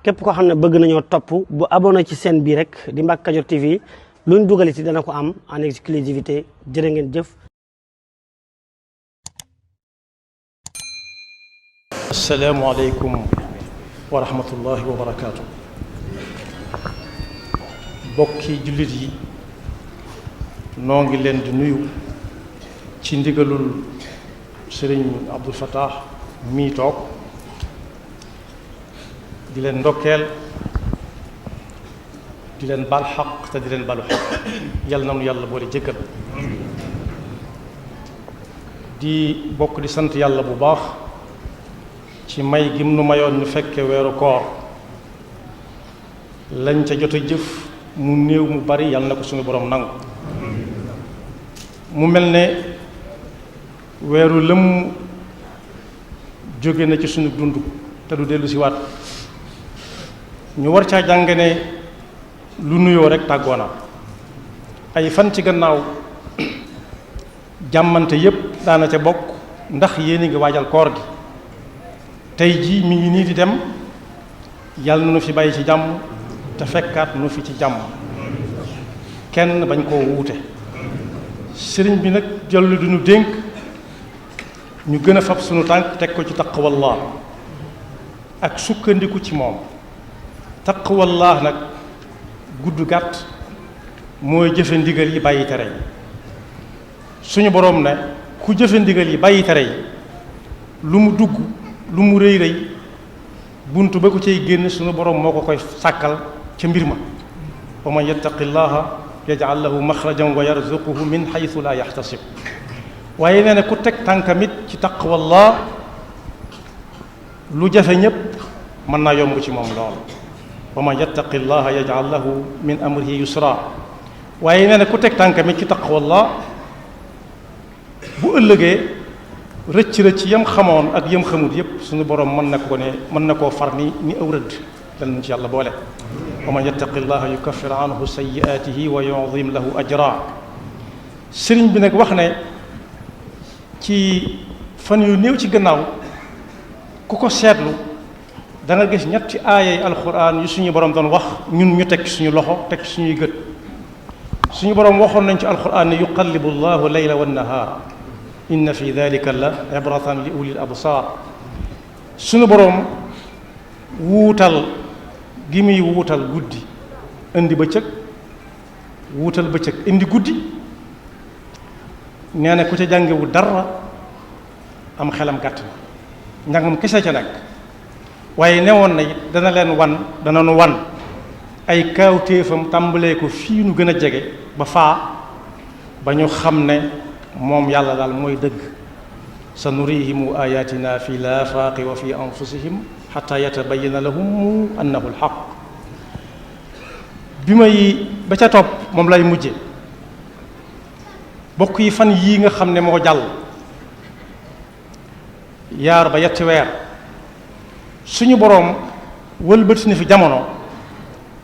képp koo xam ne bëgg nañoo topp bu abonné ci chaîne bii rek di Mbacke Kadior TV luñ dugal ci dana ko am en exclusivité jërë ngeen jëf. asalaamaaleykum wa rahmatullahi wa barakaatu. bokki jullit yi noo ngi leen di nuyu ci ndigalul sëriñ Abdul Fattah mii toog di leen ndokkeel di leen bal xaq te di leen balu xaq yàlla na nu yàlla boole jëkkal di bokk di sant yàlla bu baax ci may gim nu mayoon ñu fekke weeru koor lañ ca jot a jëf mu néew mu bari yàlla na ko suñu borom nangu mu mel ne weeru lëm jóge na ci suñu dund te du dellu si waat ñu war caa jàng ne lu nuyoo rek tàggoo na ay fan ci gannaaw jàmmante yépp daana ca bokk ndax yéen a ngi waajal koor gi tey jii mi ngi nii di dem yàlla na nu fi bàyyi ci jàmm te fekkaat nu fi ci jàmm kenn bañ koo wuute sëriñ bi nag jollu du ñu dénk ñu gën a fab sunu tànk teg ko ci taqwallah ak sukkandiku ci moom taqwallah nag gudd gàtt mooy jëfe ndigal yi bàyyi tere yi suñu boroom ne ku jëfe ndigal yi bàyyi tere yi lu mu dugg lu mu rëy rëy buntu ba ko cay génn suñu boroom moo ko koy sàkkal ca mbir ma wa man yattaqi llaha yaj'al lahu maxrajan wa yarzuquhu min xaytu la yaxtasib waaye nee na ku teg tànkamit ci taqwallah lu jafe ñépp mën naa yomb ci moom lool wa man yattaqi llaha yaj'al lahu min amrihi yusra waaye nee na ku teg tànkamit ci taqwallah bu ëllëgee rëcc yam xamoon ak yam xamut yépp suñu borom mën na koo far ni aw rëdd dal nañ ci yàlla boole wa man yattaqi llaha yukaffir anhu sayyi'atihi wa yu'zim lahu ajra sëriñ bi nag wax ne ci fan yu néew ci gannaaw ku ko seetlu da nga gis ñetti aayay alquran yu suñu borom doon wax ñun ñu teg suñu loxo teg suñuy gët suñu borom waxoon nañ ci alquran ne yuqallibu llahu layla wan nahaara inna fi dalika la ibratan li ulil absar suñu boroom wuutal gi muy wuutal guddi indi bëccëg wuutal bëccëg indi guddi nee na ku ca jàngewu dara am xelam gàtt na njàngam kese ca nekk waaye newoon na it dana nu wan ay kaawtéefam tàmbalee ko fii nu gën a jege ba faa ba ñu xam ne moom yàlla daal mooy dëgg sa nurihimu ayatina fi laafaaqi wa fi anfusihim xata yatabayana lahum annahu alxaq ba ca topp moom lay mujje bokk yi fan yii nga xam ne moo jàll yaar ba yetti weer suñu boroom wëlbati na fi jamono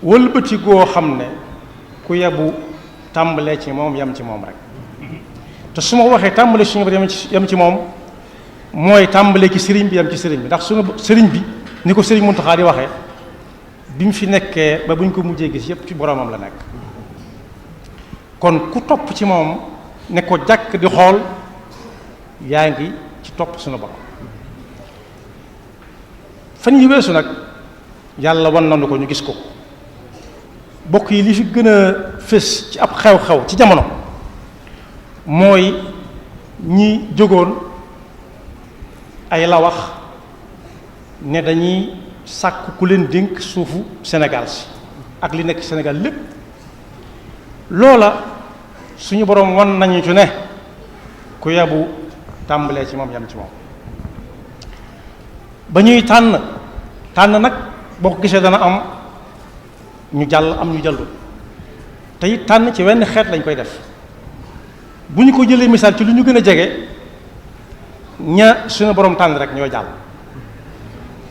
wëlbati goo xam ne ku yebu tàmbalee ci moom yam ci moom rek te su ma waxee tàmbale suñu borom yam ci moom mooy tàmbale ci sëriñ bi yam ci sëriñ bi ndax suñu sëriñ bi ni ko sëriñ Muntaxa di waxee bi mu fi nekkee ba bu ñu ko mujjee gis yépp ci boromam la nekk kon ku topp ci moom ne ko jàkk di xool yaa ngi ci topp suñu borom fan yi weesu nag yàlla wan nañu ko ñu gis ko bokk yi li fi gën a fës ci ab xew-xew ci jamono mooy ñi jógoon ay la wax ne dañuy sàkk ku leen dénk suufu Sénégal si ak li nekk Sénégal lépp loola suñu boroom wan nañu ci ne ku yabu tàmbalee ci moom yam ci moom ba ñuy tànn nag boo ko gisee dana am ñu jàll am ñu jàllu te it tànn ci wenn xeet lañ koy def bu ñu ko jëlee misaal ci lu ñu gën a jege ña suñu borom tànn rek ñoo jàll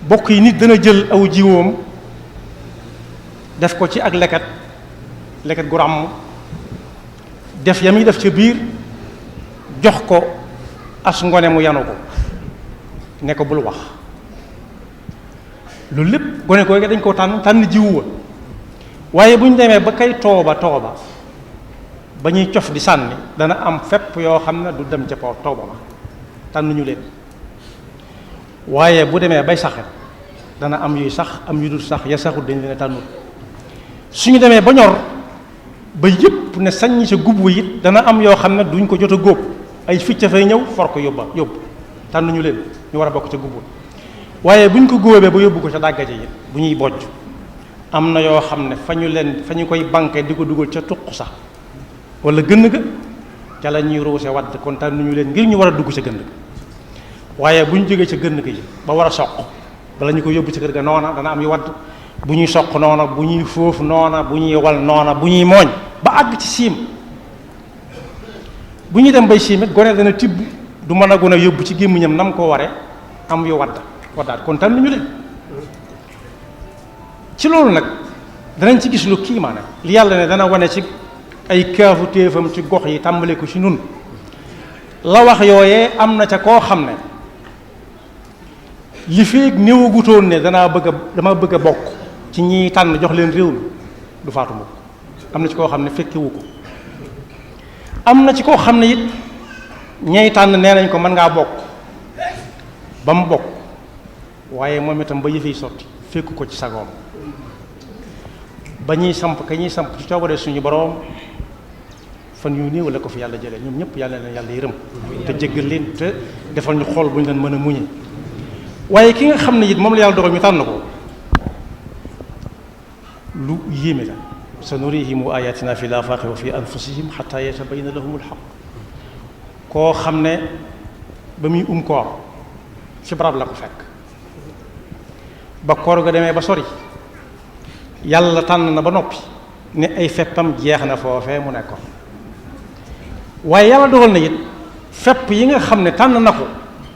bokk yi nit dana jël aw jiwoom def ko ci ak leket gu ràmm def ya muy def ca biir jox ko as ngone mu yanu ko ne ko bul wax loolu lépp gone googu dañ koo tànn jiwu wa waaye bu ñu demee ba kay tooba ba ñuy cof di sànni dana am fépp yoo xam ne du dem ca tooba ba tànnuñu leen waaye bu demee bay saxet dana am yuy sax am yu dul sax ya saxut dañ leen a tànnul suñu demee ba ñor ba yëpp ne saññ sa gub it dana am yoo xam ne duñ ko jot a góob ay ficca fay ñëw for ko yóbbu tànnuñu leen ñu war a bokk ca gub waaye buñ ko góobee ba yóbbu ko ca dàggaje it bu ñuy bojj am na yoo xam ne fa ñu koy banqué di ko dugal ca tuq sax wala gënn ga ca la ñuy ruuse wadd kon tànnuñu leen ngir ñu war a dugg ca gënn ga waaye bu ñu jógee ca gënn ga yi ba war a soq bala ñu ko yóbbu ci kër ga noona dana am yu wadd bu ñuy soq noona bu ñuy foofu noona bu ñuy wal noona bu ñuy mooñ ba àgg ci siim bu ñuy dem bay siim it gone dana tibb du mën a gën a yóbbu ci gémmiñam nam ko ware am yu waddaat kon tànnuñu leen ci loolu nag danañ ci gis lu kiimaane li yàlla ne dana wane ci ay kaafu téefam ci gox yi tàmbale ko ci nun la wax yooyee am na ca koo xam ne li feeg néewagutoon ne dama bëgg a bokk ci ñi tànn jox leen réew mi du faatu mukk am na ci koo xam ne fekkewu ko am na ci koo xam ne it ñay tànn nee nañ ko mën ngaa bokk ba mu bokk waaye moom itam ba yëfey sotti fekku ko ci sagoom ba ñuy samp ci coobare suñu boroom fan yu néew la ko fi yàlla jëlee ñoom ñëpp yàlla leen yàlla yërëm te jéggal leen te defal ñu xool bu ñu leen mën a muñe waaye ki nga xam ne it moom la yàlla dogal ñu tànn ko lu yéeme la sa nurihim ayatina fi l-afaaqi wa fi anfusihim xataa yatabayyana lahum al-xaq koo xam ne ba muy koor ci barab la ko fekk ba koor ga demee ba sori yàlla tànn na ba noppi ne ay feppam jeex na foofee mu nekkoon waaye yàlla dogal na it fepp yi nga xam ne tànn na ko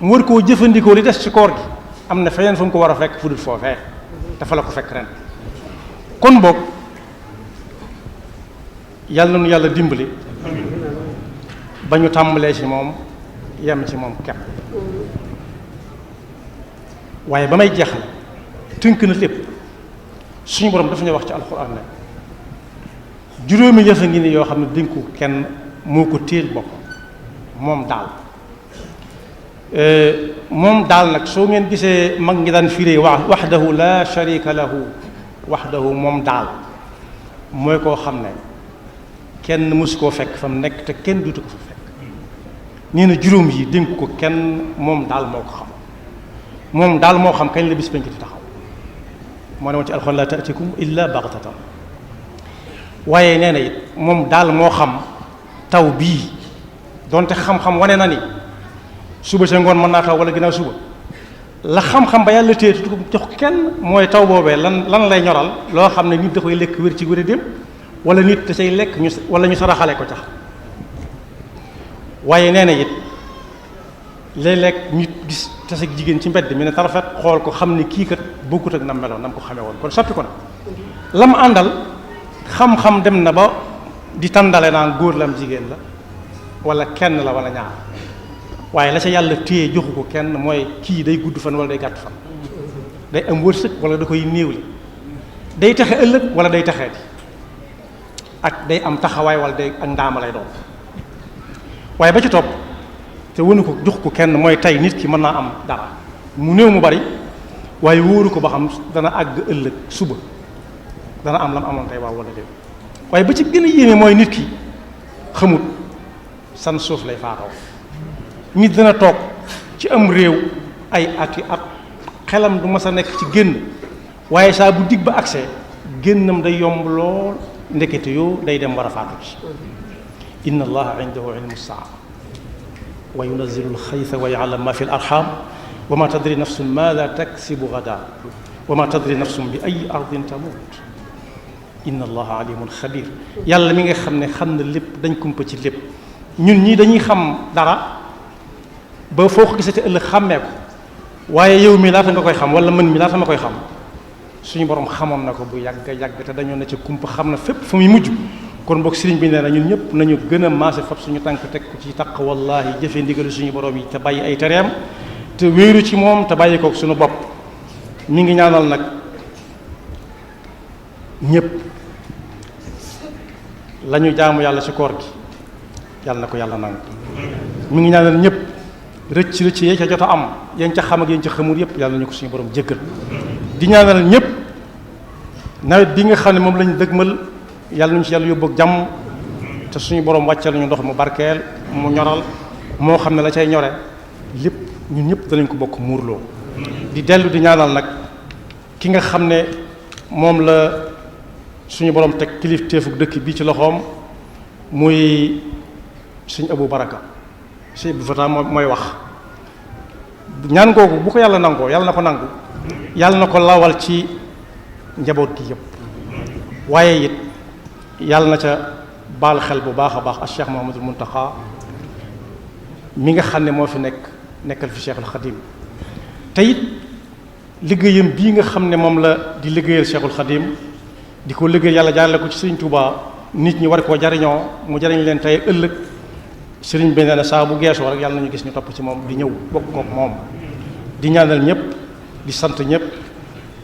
mu war koo jëfandikoo li des ci koor gi am na feneen fu mu ko war a fekk fu dul foofee dafa la ko fekk ren kon boog yàlla na nu yàlla dimbali ba ñu tàmbalee ci moom yem ci moom kepp waaye ba may jeexal tënk na lépp suñu borom dafa ñu wax ci alxuraan ne juróomi yëf a ngi ni yoo xam ne dénku kenn moo ko téel boppam moom daal nag soo ngeen gisee mag ngi daan firee waxdahu la sharika lahu waxdahu moom daal mooy koo xam ne kenn mësu koo fekk fa mu nekk te kenn duutu ko fa fekk nee na juróom yi dénk ko kenn moom daal moo ko xam moom daal moo xam kañ la bis penc di taxaw moo ne woon ci alxuraan la taatikum illa baxtatan waaye nee na it moom daal moo xam taw bii donte xam-xam wane na ni suba sa ngoon mën naa taw wala ginnaaw suba la xam-xam ba yàlla téye tu ko jox kenn mooy taw boobee lan lay ñoral loo xam ne nit da koy lekk wér ci wér dem wala nit da say lekk wala ñu saraxale ko tax waaye nee na it léeg-léeg nit gis taseeg jigéen ci mbedd mi ne tarafet xool ko xam ne kii kat bokkut ak nam meloon nam ko xamee woon kon soppi ko na lam àndal xam-xam dem na ba di tàndale naan góor la am jigéen la wala kenn la wala ñaar waaye la ca yàlla téye joxu ko kenn mooy kii day gudd fan wala day gàtt fan day am wërsëg wala da koy néewli day taxe ëllëg wala day taxee di ak day am taxawaay wala day ak ndaama lay doon waaye ba ci topp te wënu ko jox ko kenn mooy tey nit ki mën naa am dara mu néew mu bari waaye wóoru ko ba xam dana àgg ëllëg suba dana am lam amoon tey waaw wala déet waaye ba ci gën a yéeme mooy nit ki xamut san suuf lay faatoo nit dana toog ci am réew ay ati at xelam du mas a nekk ci génn waaye saa bu dig ba accès génnam day yomb lool ndekete yoo day dem war a faatu ci inna allaha indahu ilmu saa wa yunazzilu alxaytha wa ya'lamu ma fi al arham wa ma tadri nafsun maada taksibu gada wa ma tadri nafsun bi ay ardin tamut inna allaha alimun xabir yàlla mi nga xam ne xam na lépp dañ kumpa ci lépp ñun ñii dañuy xam dara ba foo ko gisati ëllëg xàmmee ko waaye yow mi laata nga koy xam wala mën mi laata ma koy xam suñu borom xamoon na ko bu yàgg te dañoo ne ci kumpa xam na fépp fu muy mujj kon boog sëriñ bi nee na ñun ñëpp nañu gën a maase fab suñu tànk teg ko ci taq wallahi jëfe ndigalu suñu borom yi te bàyyi ay tereem te wéeru ci moom te bàyyi kook suñu bopp mi ngi ñaanal nag ñëpp la ñu jaamu yàlla ci koor gi yàlla na ko yàlla nangu. mi ngi ñaanal ñëpp rëcc yee ca jot a am yéen ca xam ak yéen ca xamul yëpp yàlla nañu ko suñu borom jéggal. di ñaanal ñëpp nawet bi nga xam ne moom lañu dëgmal yàlla nañu ci yàlla yóbbu ak jàmm te suñu borom wàccal ñu ndox mu barkeel mu ñoral moo xam ne la cay ñore lépp ñun ñëpp danañ ko bokk muurloo. di dellu di ñaanal nag ki nga xam ne moom la suñu borom teg kilifteefuk dëkk bi ci loxoom muy sëñ Abou Baraka sëñ Abou Fata mooy wax ñaan googu bu ko yàlla nangoo yàlla na ko nangu yàlla na ko lawal ci njaboot gi yëpp waaye it yàlla na ca baal xel bu baax a baax ak Cheikh Mouhamadul Mountakha mi nga xam ne moo fi nekkal fi Cheikhul Khadim te it liggéeyam bii nga xam ne moom la di liggéeyal Cheikhul Khadim di ko liggéey yàlla jaarale ko ci Sëriñ Tuubaa nit ñi war koo jariñoo mu jariñ leen tey ëllëg sëriñ bi nee na saa bu geesoo rek yàlla nañu gis ñu topp ci moom di ñëw bokk kook moom. di ñaanal ñëpp di sant ñëpp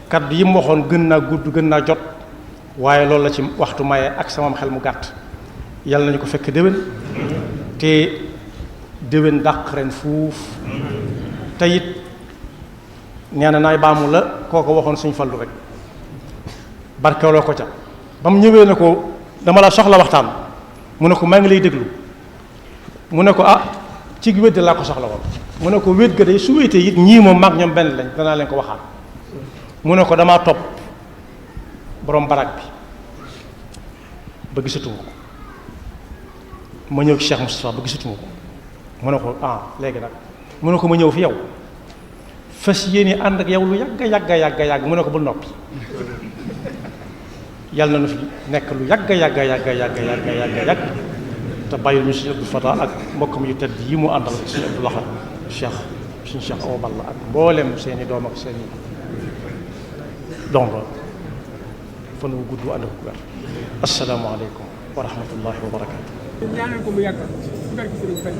kaddu yi mu waxoon gën naa gudd gën naa jot waaye loolu la ci waxtu maye ak sama xel mu gàtt yàlla nañu ko fekk déwén te déwén dàq ren fuuf te it nee na naay baamu la kooko waxoon suñ fallu rek barkeeloo ko ca ba mu ñëwee ne ko dama la soxla waxtaan mu ne ko maa ngi lay déglu mu ne ko ci wéet laa ko soxla woon mu ne ko wéet ga day su wéetee it ñii moom mag ñoom benn lañ danaa leen ko waxaat mu ne ko damaa topp borom barak bi ba gisatuma ko ma ñëw ci Cheikh Moustapha ba gisatuma ko mu ne ko léegi nag mu ne ko ma ñëw fi yow fas yéene ànd ak yow lu yàgg mu ne ko bul noppi yàlla na nu fi nekk lu yàgg te bàyyil ñu suñu Abdou Fata ak mbokkam yu tedd yi mu àndal suñu Abdou Lahad suñu Cheikh Awa Balla ak mboolem seeni doom ak seeni dongo fan wu gudd ànd ak wér assalaamu aleykum wa rahmatullahi wa barakatu ñaanal ko mu yàgg ci barke Sëriñ Fall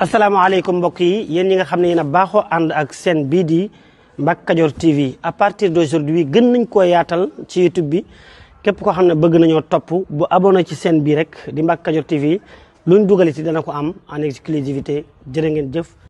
asalaamaaleykum mbokk yi yéen ñi nga xam ne yéen a baaxoo ànd ak seen bii di Mbacke Kadior TV à partir d'aujourd'hui gën nañ koo yaatal ci YouTube bi képp koo xam ne bëgg nañoo topp bu abonné ci seen bii rek di Mbacke Kadior TV luñ dugaliti dana ko am en exclusivité jërë ngeen jëf